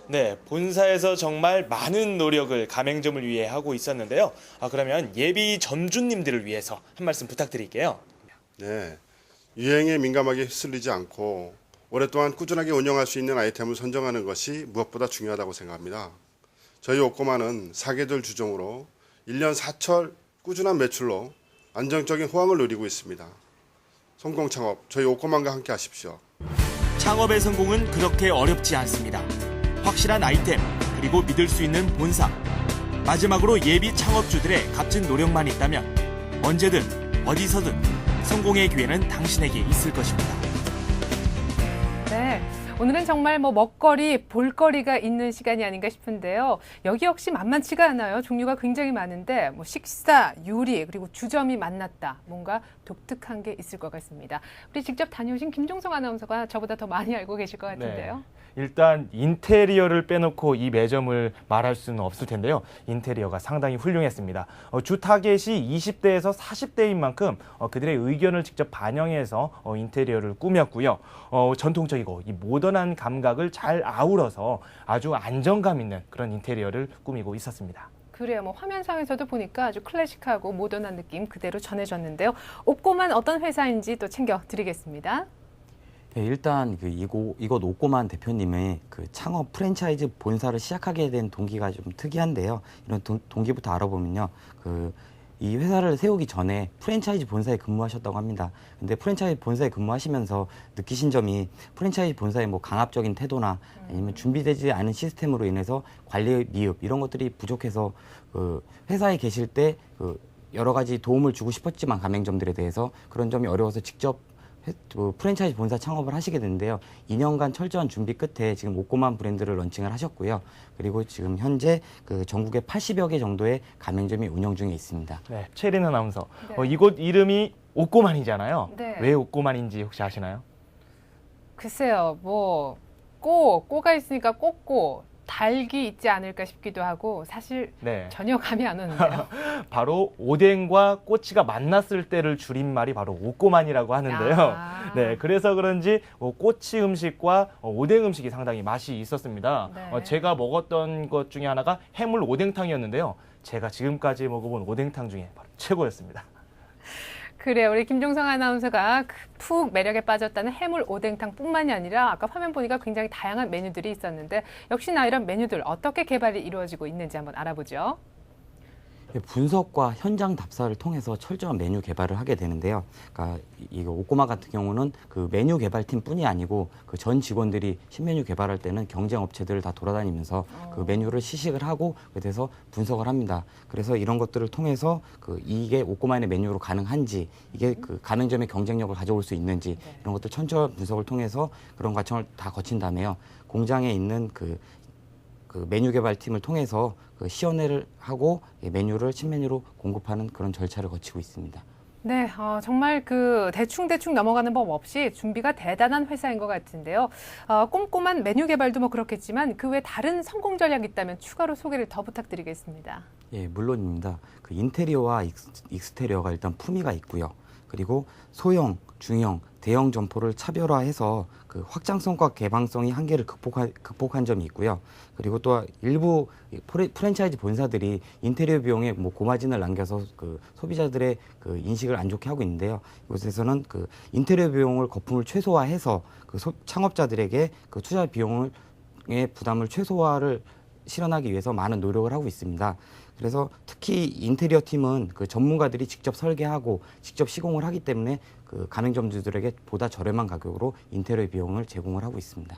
네, 본사에서 정말 많은 노력을 가맹점을 위해 하고 있었는데요. 그러면 예비 점주님들을 위해서 한 말씀 부탁드릴게요. 네, 유행에 민감하게 휩쓸리지 않고 오랫동안 꾸준하게 운영할 수 있는 아이템을 선정하는 것이 무엇보다 중요하다고 생각합니다. 저희 옥고만은 사계절 주종으로 1년 4철 꾸준한 매출로 안정적인 호황을 누리고 있습니다. 성공 창업, 저희 옥고만과 함께 하십시오. 창업의 성공은 그렇게 어렵지 않습니다. 확실한 아이템, 그리고 믿을 수 있는 본사. 마지막으로 예비 창업주들의 값진 노력만 있다면 언제든 어디서든 성공의 기회는 당신에게 있을 것입니다. 네. 오늘은 정말 먹거리, 볼거리가 있는 시간이 아닌가 싶은데요. 여기 역시 만만치가 않아요. 종류가 굉장히 많은데 식사, 요리, 그리고 주점이 만났다. 뭔가 독특한 게 있을 것 같습니다. 우리 직접 다녀오신 김종성 아나운서가 저보다 더 많이 알고 계실 것 같은데요. 네. 일단 인테리어를 빼놓고 이 매점을 말할 수는 없을 텐데요. 인테리어가 상당히 훌륭했습니다. 주 타겟이 20대에서 40대인 만큼 그들의 의견을 직접 반영해서 인테리어를 꾸몄고요. 전통적이고 이 모던한 감각을 잘 아우러서 아주 안정감 있는 그런 인테리어를 꾸미고 있었습니다. 그래요. 화면상에서도 보니까 아주 클래식하고 모던한 느낌 그대로 전해졌는데요. 옥고만 어떤 회사인지 또 챙겨드리겠습니다. 네, 일단 이곳 옥고만 대표님의 창업 프랜차이즈 본사를 시작하게 된 동기가 좀 특이한데요. 이런 동기부터 알아보면요. 이 회사를 세우기 전에 프랜차이즈 본사에 근무하셨다고 합니다. 근데 프랜차이즈 본사에 근무하시면서 느끼신 점이 프랜차이즈 본사의 강압적인 태도나 아니면 준비되지 않은 시스템으로 인해서 관리 미흡 이런 것들이 부족해서 회사에 계실 때 여러 가지 도움을 주고 싶었지만 가맹점들에 대해서 그런 점이 어려워서 직접 프랜차이즈 본사 창업을 하시게 됐는데요. 2년간 철저한 준비 끝에 지금 옥고만 브랜드를 런칭을 하셨고요. 그리고 지금 현재 전국에 80여 개 정도의 가맹점이 운영 중에 있습니다. 네, 최린 아나운서. 네. 이곳 이름이 옥고만이잖아요. 네. 왜 옥고만인지 혹시 아시나요? 글쎄요. 꼬가 있으니까 꼬꼬. 닭이 있지 않을까 싶기도 하고 사실 네. 전혀 감이 안 오는데요. 바로 오뎅과 꼬치가 만났을 때를 줄인 말이 바로 옥고만이라고 하는데요. 네, 그래서 그런지 꼬치 음식과 오뎅 음식이 상당히 맛이 있었습니다. 네. 제가 먹었던 것 중에 하나가 해물 오뎅탕이었는데요. 제가 지금까지 먹어본 오뎅탕 중에 바로 최고였습니다. 그래요. 우리 김종성 아나운서가 푹 매력에 빠졌다는 해물 오뎅탕뿐만이 아니라 아까 화면 보니까 굉장히 다양한 메뉴들이 있었는데 역시나 이런 메뉴들 어떻게 개발이 이루어지고 있는지 한번 알아보죠. 분석과 현장 답사를 통해서 철저한 메뉴 개발을 하게 되는데요. 그러니까 이거 옥고만 같은 경우는 메뉴 개발팀뿐이 아니고 전 직원들이 신메뉴 개발할 때는 경쟁 업체들을 다 돌아다니면서 메뉴를 시식을 하고 그래서 분석을 합니다. 그래서 이런 것들을 통해서 이게 옥고만의 메뉴로 가능한지 이게 가맹점의 경쟁력을 가져올 수 있는지 이런 것들 철저한 분석을 통해서 그런 과정을 다 거친 다음에요. 공장에 있는 메뉴 개발팀을 통해서 시연회를 하고 메뉴를 신메뉴로 공급하는 그런 절차를 거치고 있습니다. 네, 정말 대충 넘어가는 법 없이 준비가 대단한 회사인 것 같은데요. 꼼꼼한 메뉴 개발도 그렇겠지만 그 외 다른 성공 전략이 있다면 추가로 소개를 더 부탁드리겠습니다. 예, 물론입니다. 인테리어와 익스테리어가 일단 품위가 있고요. 그리고 소형, 중형, 대형 점포를 차별화해서 확장성과 개방성이 한계를 극복한 점이 있고요. 그리고 또 일부 프랜차이즈 본사들이 인테리어 비용에 고마진을 남겨서 소비자들의 인식을 안 좋게 하고 있는데요. 이곳에서는 인테리어 비용을 거품을 최소화해서 창업자들에게 투자 비용의 부담을 최소화를 실현하기 위해서 많은 노력을 하고 있습니다. 그래서 특히 인테리어 팀은 전문가들이 직접 설계하고 직접 시공을 하기 때문에 가맹점주들에게 보다 저렴한 가격으로 인테리어 비용을 제공을 하고 있습니다.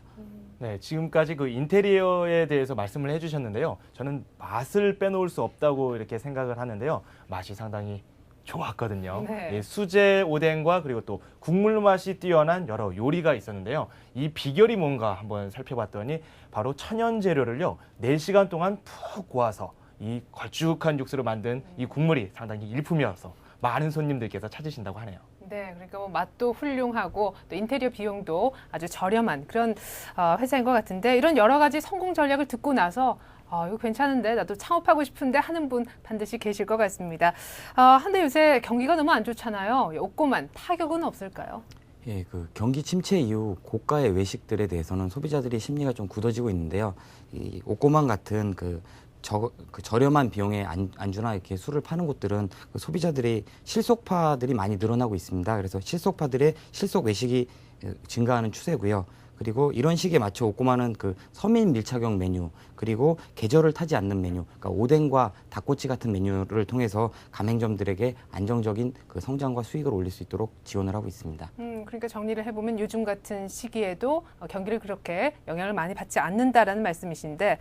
네, 지금까지 인테리어에 대해서 말씀을 해주셨는데요. 저는 맛을 빼놓을 수 없다고 이렇게 생각을 하는데요. 맛이 상당히 좋았거든요. 네. 예, 수제 오뎅과 그리고 또 국물 맛이 뛰어난 여러 요리가 있었는데요. 이 비결이 뭔가 한번 살펴봤더니 바로 천연 재료를요 4시간 동안 푹 고아서 이 걸쭉한 육수로 만든 이 국물이 상당히 일품이어서 많은 손님들께서 찾으신다고 하네요. 네, 그러니까 맛도 훌륭하고 또 인테리어 비용도 아주 저렴한 그런 회사인 것 같은데 이런 여러 가지 성공 전략을 듣고 나서 이거 괜찮은데 나도 창업하고 싶은데 하는 분 반드시 계실 것 같습니다. 한데 요새 경기가 너무 안 좋잖아요. 옥고만 타격은 없을까요? 예, 그 경기 침체 이후 고가의 외식들에 대해서는 소비자들의 심리가 좀 굳어지고 있는데요. 이 옥고만 같은 그 저렴한 비용의 안주나 이렇게 술을 파는 곳들은 그 소비자들의 실속파들이 많이 늘어나고 있습니다. 그래서 실속파들의 실속 외식이 증가하는 추세고요. 그리고 이런 시기에 맞춰 옥고만은 그 서민 밀착형 메뉴, 그리고 계절을 타지 않는 메뉴, 그러니까 오뎅과 닭꼬치 같은 메뉴를 통해서 가맹점들에게 안정적인 그 성장과 수익을 올릴 수 있도록 지원을 하고 있습니다. 그러니까 정리를 해보면 요즘 같은 시기에도 경기를 그렇게 영향을 많이 받지 않는다라는 말씀이신데,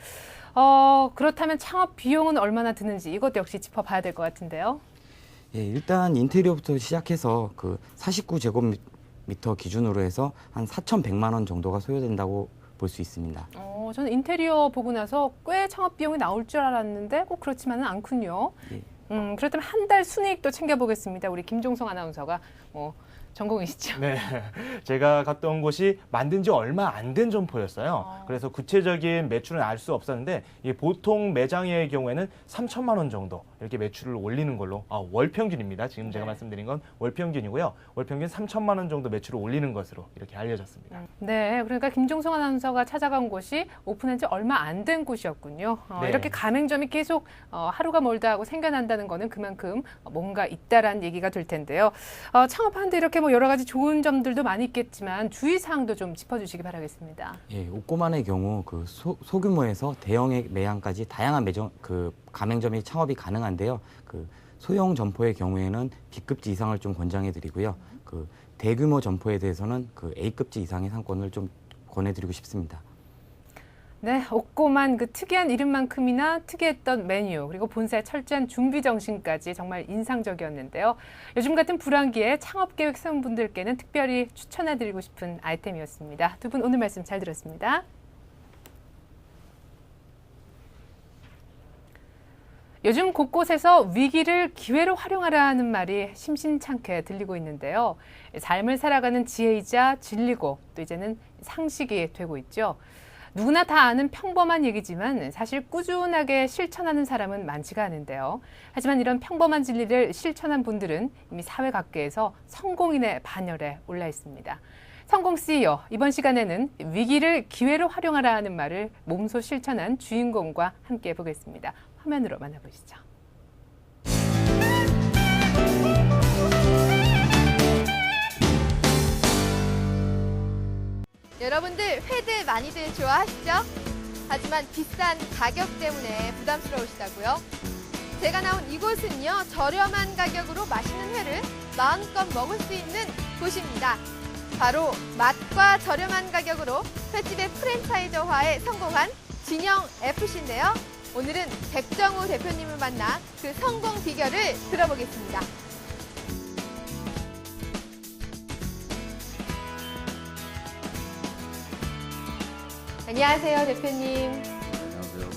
그렇다면 창업 비용은 얼마나 드는지 이것도 역시 짚어봐야 될 것 같은데요. 예, 일단 인테리어부터 시작해서 그 49제곱미터 기준으로 해서 한 4,100만 원 정도가 소요된다고 볼 수 있습니다. 저는 인테리어 보고 나서 꽤 창업 비용이 나올 줄 알았는데 꼭 그렇지만은 않군요. 예. 그렇다면 한 달 순이익도 챙겨보겠습니다. 우리 김종성 아나운서가 전공이시죠? 네, 제가 갔던 곳이 만든 지 얼마 안 된 점포였어요. 그래서 구체적인 매출은 알 수 없었는데 이 보통 매장의 경우에는 3천만 원 정도 이렇게 매출을 올리는 걸로, 월 평균입니다. 지금 제가 말씀드린 건 월 평균이고요. 월 평균 3천만 원 정도 매출을 올리는 것으로 이렇게 알려졌습니다. 네, 그러니까 김종성 아나운서가 찾아간 곳이 오픈한 지 얼마 안 된 곳이었군요. 네. 이렇게 가맹점이 계속 하루가 멀다 하고 생겨난다는 거는 그만큼 뭔가 있다라는 얘기가 될 텐데요. 창업하는데 이렇게 여러 가지 좋은 점들도 많이 있겠지만 주의사항도 좀 짚어주시기 바라겠습니다. 예, 옥고만의 경우 그 소규모에서 대형의 매장까지 다양한 가맹점이 창업이 가능한데요. 그 소형 점포의 경우에는 B급지 이상을 좀 권장해드리고요. 그 대규모 점포에 대해서는 그 A급지 이상의 상권을 좀 권해드리고 싶습니다. 네, 옥고만 그 특이한 이름만큼이나 특이했던 메뉴, 그리고 본사의 철저한 준비 정신까지 정말 인상적이었는데요. 요즘 같은 불황기에 창업 계획 세운 분들께는 특별히 추천해드리고 싶은 아이템이었습니다. 두 분 오늘 말씀 잘 들었습니다. 요즘 곳곳에서 위기를 기회로 활용하라는 말이 심심찮게 들리고 있는데요. 삶을 살아가는 지혜이자 진리고 또 이제는 상식이 되고 있죠. 누구나 다 아는 평범한 얘기지만 사실 꾸준하게 실천하는 사람은 많지가 않은데요. 하지만 이런 평범한 진리를 실천한 분들은 이미 사회 각계에서 성공인의 반열에 올라 있습니다. 성공 CEO, 이번 시간에는 위기를 기회로 활용하라 하는 말을 몸소 실천한 주인공과 함께 보겠습니다. 화면으로 만나보시죠. 여러분들 회들 많이들 좋아하시죠? 하지만 비싼 가격 때문에 부담스러우시다고요? 제가 나온 이곳은요, 저렴한 가격으로 맛있는 회를 마음껏 먹을 수 있는 곳입니다. 바로 맛과 저렴한 가격으로 횟집의 프랜차이저화에 성공한 진영FC인데요. 오늘은 백정우 대표님을 만나 그 성공 비결을 들어보겠습니다. 안녕하세요, 대표님. 안녕하세요.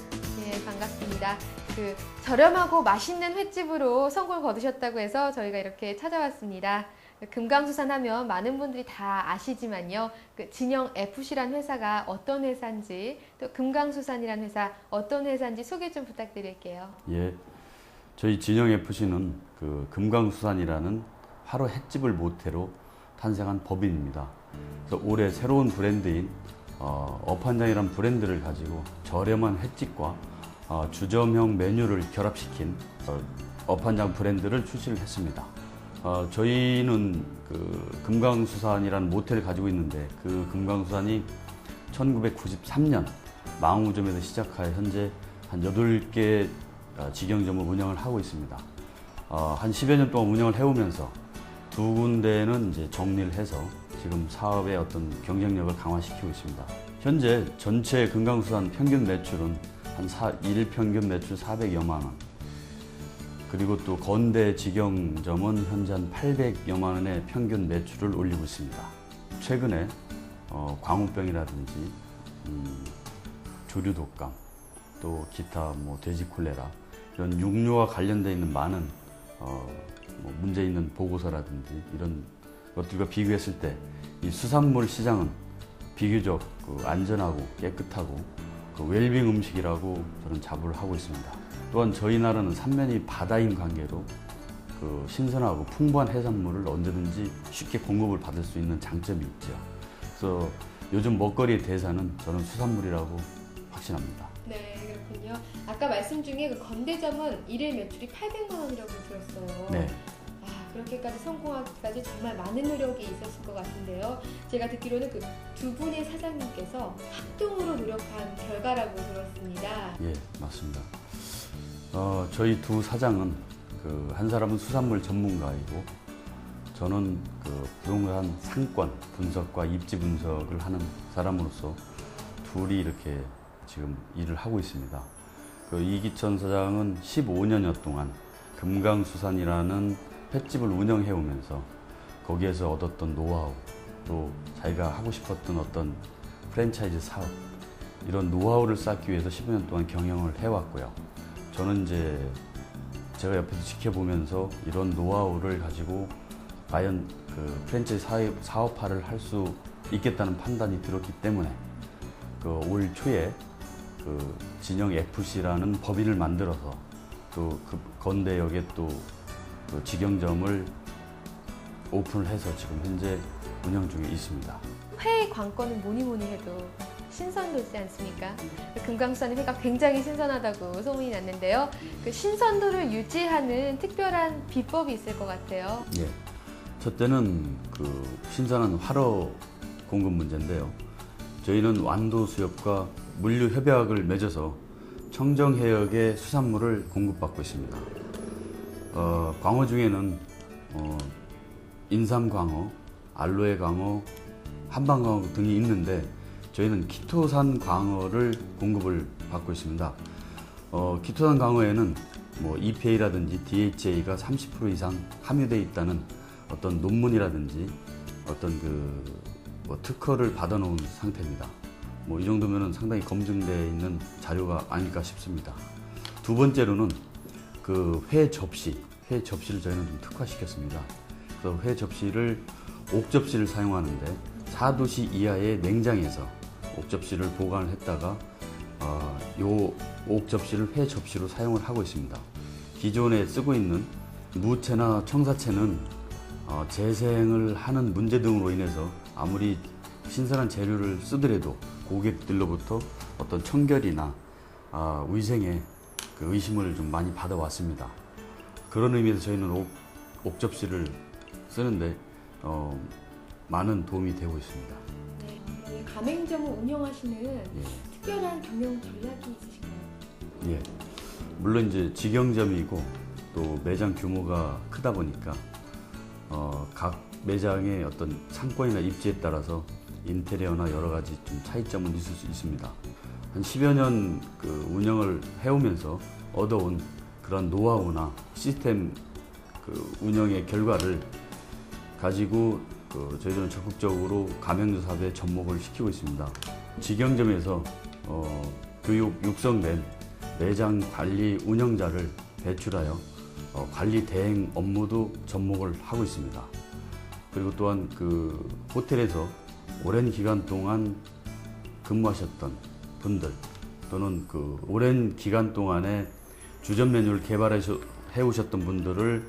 네, 반갑습니다. 그 저렴하고 맛있는 횟집으로 성공을 거두셨다고 해서 저희가 이렇게 찾아왔습니다. 금강수산하면 많은 분들이 다 아시지만요. 그 진영FC란 회사가 어떤 회사인지, 또 금강수산이란 회사 어떤 회사인지 소개 좀 부탁드릴게요. 예, 저희 진영FC는 그 금강수산이라는 화로 횟집을 모태로 탄생한 법인입니다. 그래서 올해 새로운 브랜드인 업한장이라는 브랜드를 가지고 저렴한 횟집과 주점형 메뉴를 결합시킨 업한장 브랜드를 출시를 했습니다. 저희는 그 금강수산이라는 모텔을 가지고 있는데 그 금강수산이 1993년 망우점에서 시작하여 현재 한 8개 직영점을 운영을 하고 있습니다. 한 10여 년 동안 운영을 해오면서 두 군데는 이제 정리를 해서 지금 사업의 어떤 경쟁력을 강화시키고 있습니다. 현재 전체 금강수산 평균 매출은 한 일 평균 매출 400여만 원. 그리고 또 건대 직영점은 현재 한 800여만 원의 평균 매출을 올리고 있습니다. 최근에 광우병이라든지 조류 독감, 또 기타 돼지 콜레라 이런 육류와 관련되어 있는 많은 문제 있는 보고서라든지 이런 것들과 비교했을 때 이 수산물 시장은 비교적 안전하고 깨끗하고 그 웰빙 음식이라고 저는 자부를 하고 있습니다. 또한 저희 나라는 삼면이 바다인 관계로 그 신선하고 풍부한 해산물을 언제든지 쉽게 공급을 받을 수 있는 장점이 있죠. 그래서 요즘 먹거리의 대사는 저는 수산물이라고 확신합니다. 네, 그렇군요. 아까 말씀 중에 그 건대점은 일일 매출이 800만 원이라고 들었어요. 네. 그렇게까지 성공하기까지 정말 많은 노력이 있었을 것 같은데요. 제가 듣기로는 그 두 분의 사장님께서 합동으로 노력한 결과라고 들었습니다. 예, 맞습니다. 저희 두 사장은 한 사람은 수산물 전문가이고 저는 부동산 상권 분석과 입지 분석을 하는 사람으로서 둘이 이렇게 지금 일을 하고 있습니다. 이기천 사장은 15년여 동안 금강수산이라는 횟집을 운영해 오면서 거기에서 얻었던 노하우, 또 자기가 하고 싶었던 어떤 프랜차이즈 사업, 이런 노하우를 쌓기 위해서 15년 동안 경영을 해왔고요. 저는 이제 제가 옆에서 지켜보면서 이런 노하우를 가지고 과연 프랜차이즈 사업화를 할 수 있겠다는 판단이 들었기 때문에 올 초에 진영 FC라는 법인을 만들어서 또 건대역에 또 직영점을 오픈을 해서 지금 현재 운영 중에 있습니다. 회의 관건은 뭐니 해도 신선도지 않습니까? 금강수산의 회가 굉장히 신선하다고 소문이 났는데요. 그 신선도를 유지하는 특별한 비법이 있을 것 같아요. 예, 첫째는 신선한 활어 공급 문제인데요. 저희는 완도 수협과 물류 협약을 맺어서 청정해역의 수산물을 공급받고 있습니다. 광어 중에는 인삼광어, 알로에 광어, 한방광어 등이 있는데 저희는 키토산 광어를 공급을 받고 있습니다. 키토산 광어에는 EPA라든지 DHA가 30% 이상 함유되어 있다는 어떤 논문이라든지 어떤 특허를 받아놓은 상태입니다. 이 정도면 상당히 검증되어 있는 자료가 아닐까 싶습니다. 두 번째로는 회 접시를 저희는 좀 특화시켰습니다. 그래서 회 접시를 옥접시를 사용하는데 4도씨 이하의 냉장에서 옥접시를 보관을 했다가 요 옥접시를 회 접시로 사용을 하고 있습니다. 기존에 쓰고 있는 무채나 청사채는 재생을 하는 문제 등으로 인해서 아무리 신선한 재료를 쓰더라도 고객들로부터 어떤 청결이나 위생에 의심을 좀 많이 받아왔습니다. 그런 의미에서 저희는 옥접시를 쓰는데 많은 도움이 되고 있습니다. 네, 가맹점을 운영하시는 특별한 경영 전략이 있으신가요? 예, 물론 이제 직영점이고 또 매장 규모가 크다 보니까 각 매장의 어떤 상권이나 입지에 따라서 인테리어나 여러 가지 좀 차이점은 있을 수 있습니다. 한 10여 년 운영을 해오면서 얻어온 그런 노하우나 시스템 운영의 결과를 가지고 저희들은 적극적으로 가맹점 사업에 접목을 시키고 있습니다. 직영점에서 교육 육성된 매장 관리 운영자를 배출하여 관리 대행 업무도 접목을 하고 있습니다. 그리고 또한 호텔에서 오랜 기간 동안 근무하셨던 분들 또는 오랜 기간 동안에 주점 메뉴를 개발해 오셨던 분들을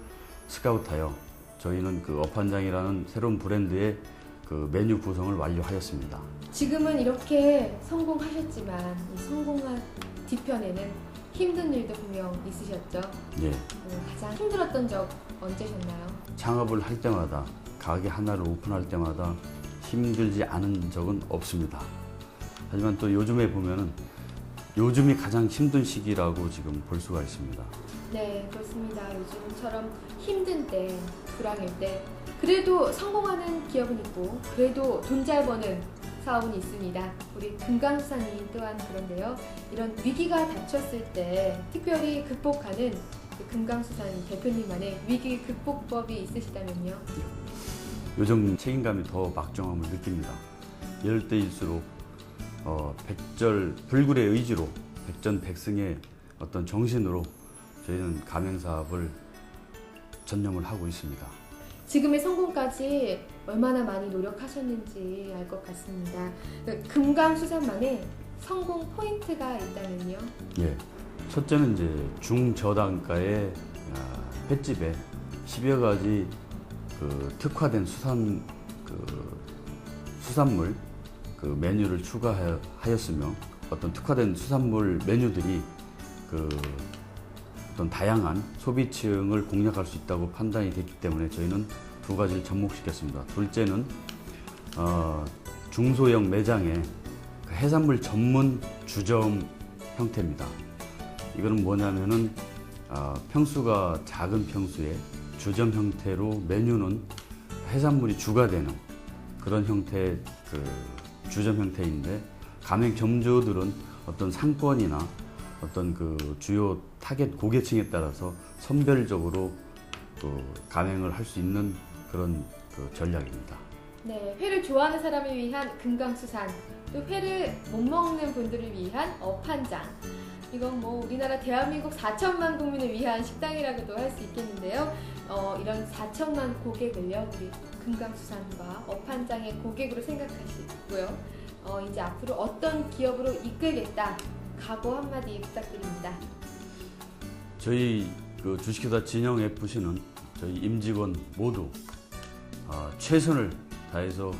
스카우트하여 저희는 업한장이라는 새로운 브랜드의 메뉴 구성을 완료하였습니다. 지금은 이렇게 성공하셨지만 이 성공한 뒤편에는 힘든 일도 분명 있으셨죠? 예. 가장 힘들었던 적 언제셨나요? 창업을 할 때마다 가게 하나를 오픈할 때마다 힘들지 않은 적은 없습니다. 하지만 또 요즘에 보면은 요즘이 가장 힘든 시기라고 지금 볼 수가 있습니다. 네, 그렇습니다. 요즘처럼 힘든 때, 불황일 때 그래도 성공하는 기업은 있고 그래도 돈 잘 버는 사업은 있습니다. 우리 금강수산이 또한 그런데요. 이런 위기가 닥쳤을 때 특별히 극복하는 금강수산 대표님만의 위기 극복법이 있으시다면요? 요즘 책임감이 더 막중함을 느낍니다. 이럴 때일수록 불굴의 의지로 백전백승의 어떤 정신으로 저희는 가맹사업을 전념을 하고 있습니다. 지금의 성공까지 얼마나 많이 노력하셨는지 알 것 같습니다. 금강수산만의 성공 포인트가 있다면요? 예. 첫째는 이제 중저단가의 횟집에 10여 가지 그 특화된 수산물 그 메뉴를 추가하였으며 어떤 특화된 수산물 메뉴들이 그 어떤 다양한 소비층을 공략할 수 있다고 판단이 됐기 때문에 저희는 두 가지를 접목시켰습니다. 둘째는 중소형 매장의 해산물 전문 주점 형태입니다. 이거는 뭐냐면은 평수가 작은 평수에 주점 형태로 메뉴는 해산물이 주가 되는 그런 형태의 그 주점 형태인데 가맹점주들은 어떤 상권이나 어떤 그 주요 타겟 고객층에 따라서 선별적으로 또 가맹을 할 수 있는 그런 그 전략입니다. 네, 회를 좋아하는 사람을 위한 금강수산, 또 회를 못 먹는 분들을 위한 어판장. 이건 뭐 우리나라 대한민국 4천만 국민을 위한 식당이라고도 할 수 있겠는데요. 이런 4천만 고객을요, 우리 금강수산과 어판장의 고객으로 생각하시고요. 이제 앞으로 어떤 기업으로 이끌겠다, 각오 한마디 부탁드립니다. 저희 그 주식회사 진영FC는 저희 임직원 모두 최선을 다해서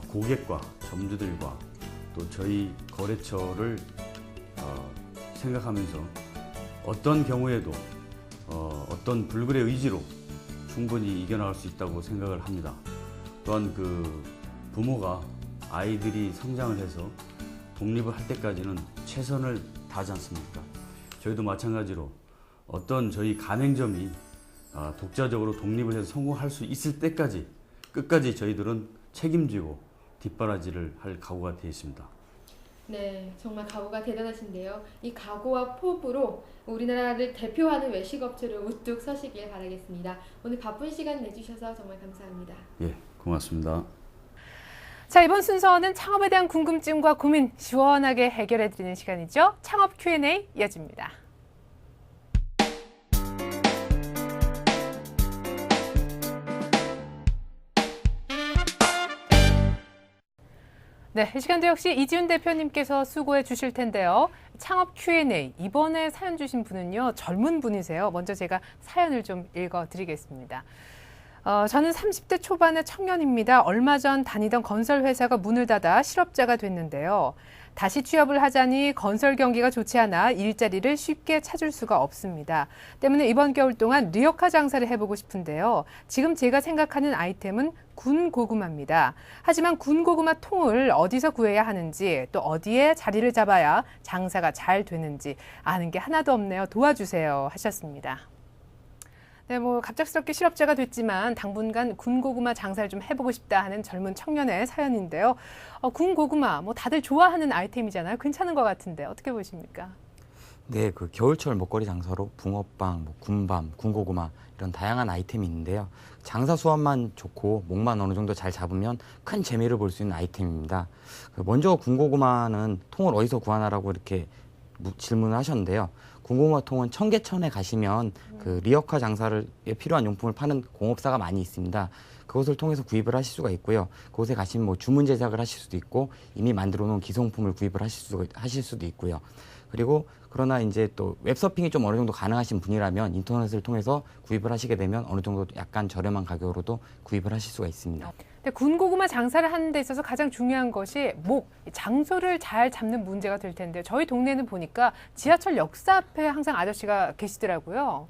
고객과 점주들과 또 저희 거래처를 생각하면서 어떤 경우에도 어떤 불굴의 의지로 충분히 이겨나갈 수 있다고 생각을 합니다. 또한 그 부모가 아이들이 성장을 해서 독립을 할 때까지는 최선을 다하지 않습니까? 저희도 마찬가지로 어떤 저희 가맹점이 독자적으로 독립을 해서 성공할 수 있을 때까지 끝까지 저희들은 책임지고 뒷바라지를 할 각오가 되어 있습니다. 네, 정말 각오가 대단하신데요. 이 각오와 포부로 우리나라를 대표하는 외식업체를 우뚝 서시길 바라겠습니다. 오늘 바쁜 시간 내주셔서 정말 감사합니다. 예, 고맙습니다. 자, 이번 순서는 창업에 대한 궁금증과 고민 시원하게 해결해드리는 시간이죠. 창업 Q&A 이어집니다. 네, 이 시간도 역시 이지훈 대표님께서 수고해 주실 텐데요. 창업 Q&A, 이번에 사연 주신 분은요, 젊은 분이세요. 먼저 제가 사연을 좀 읽어드리겠습니다. 저는 30대 초반의 청년입니다. 얼마 전 다니던 건설회사가 문을 닫아 실업자가 됐는데요. 다시 취업을 하자니 건설 경기가 좋지 않아 일자리를 쉽게 찾을 수가 없습니다. 때문에 이번 겨울 동안 리어카 장사를 해보고 싶은데요. 지금 제가 생각하는 아이템은 군고구마입니다. 하지만 군고구마 통을 어디서 구해야 하는지, 또 어디에 자리를 잡아야 장사가 잘 되는지 아는 게 하나도 없네요. 도와주세요 하셨습니다. 네, 뭐 갑작스럽게 실업자가 됐지만 당분간 군고구마 장사를 좀 해보고 싶다 하는 젊은 청년의 사연인데요. 군고구마 뭐 다들 좋아하는 아이템이잖아요. 괜찮은 것 같은데 어떻게 보십니까? 네, 그 겨울철 먹거리 장사로 붕어빵, 군밤, 군고구마 이런 다양한 아이템이 있는데요. 장사 수완만 좋고 목만 어느 정도 잘 잡으면 큰 재미를 볼 수 있는 아이템입니다. 먼저 군고구마는 통을 어디서 구하나라고 이렇게 질문을 하셨는데요. 군고구마 통은 청계천에 가시면 그 리어카 장사를 필요한 용품을 파는 공업사가 많이 있습니다. 그것을 통해서 구입을 하실 수가 있고요. 그곳에 가시면 뭐 주문 제작을 하실 수도 있고 이미 만들어 놓은 기성품을 구입을 하실 수도 있고요. 그리고 그러나 이제 또 웹서핑이 좀 어느 정도 가능하신 분이라면 인터넷을 통해서 구입을 하시게 되면 어느 정도 약간 저렴한 가격으로도 구입을 하실 수가 있습니다. 근데 군고구마 장사를 하는 데 있어서 가장 중요한 것이 장소를 잘 잡는 문제가 될 텐데 저희 동네는 보니까 지하철 역사 앞에 항상 아저씨가 계시더라고요.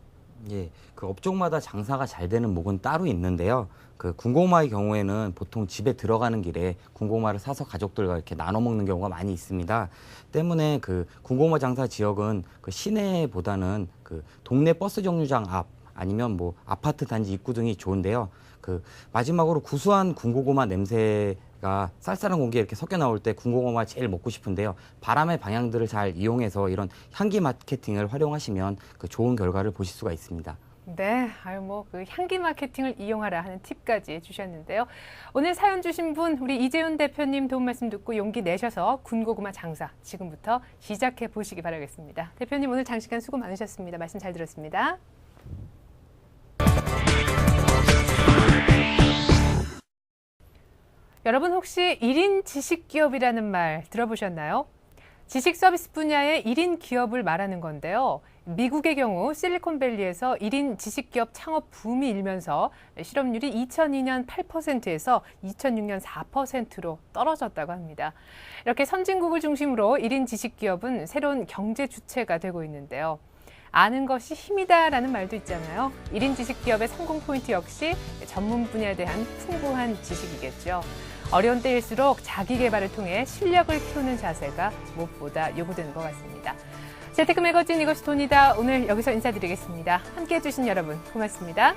예, 그 업종마다 장사가 잘 되는 목은 따로 있는데요. 그 군고구마의 경우에는 보통 집에 들어가는 길에 군고구마를 사서 가족들과 이렇게 나눠 먹는 경우가 많이 있습니다. 때문에 그 군고구마 장사 지역은 그 시내보다는 그 동네 버스 정류장 앞 아니면 뭐 아파트 단지 입구 등이 좋은데요. 그 마지막으로 구수한 군고구마 냄새가 쌀쌀한 공기에 이렇게 섞여 나올 때 군고구마 제일 먹고 싶은데요. 바람의 방향들을 잘 이용해서 이런 향기 마케팅을 활용하시면 그 좋은 결과를 보실 수가 있습니다. 네, 그 향기 마케팅을 이용하라 하는 팁까지 주셨는데요. 오늘 사연 주신 분 우리 이재훈 대표님 도움 말씀 듣고 용기 내셔서 군고구마 장사 지금부터 시작해 보시기 바라겠습니다. 대표님 오늘 장시간 수고 많으셨습니다. 말씀 잘 들었습니다. 여러분 혹시 1인 지식기업이라는 말 들어보셨나요? 지식 서비스 분야의 1인 기업을 말하는 건데요. 미국의 경우 실리콘밸리에서 1인 지식기업 창업 붐이 일면서 실업률이 2002년 8%에서 2006년 4%로 떨어졌다고 합니다. 이렇게 선진국을 중심으로 1인 지식기업은 새로운 경제 주체가 되고 있는데요. 아는 것이 힘이다라는 말도 있잖아요. 1인 지식기업의 성공 포인트 역시 전문 분야에 대한 풍부한 지식이겠죠. 어려운 때일수록 자기 개발을 통해 실력을 키우는 자세가 무엇보다 요구되는 것 같습니다. 재테크 매거진 이것이 돈이다. 오늘 여기서 인사드리겠습니다. 함께해 주신 여러분 고맙습니다.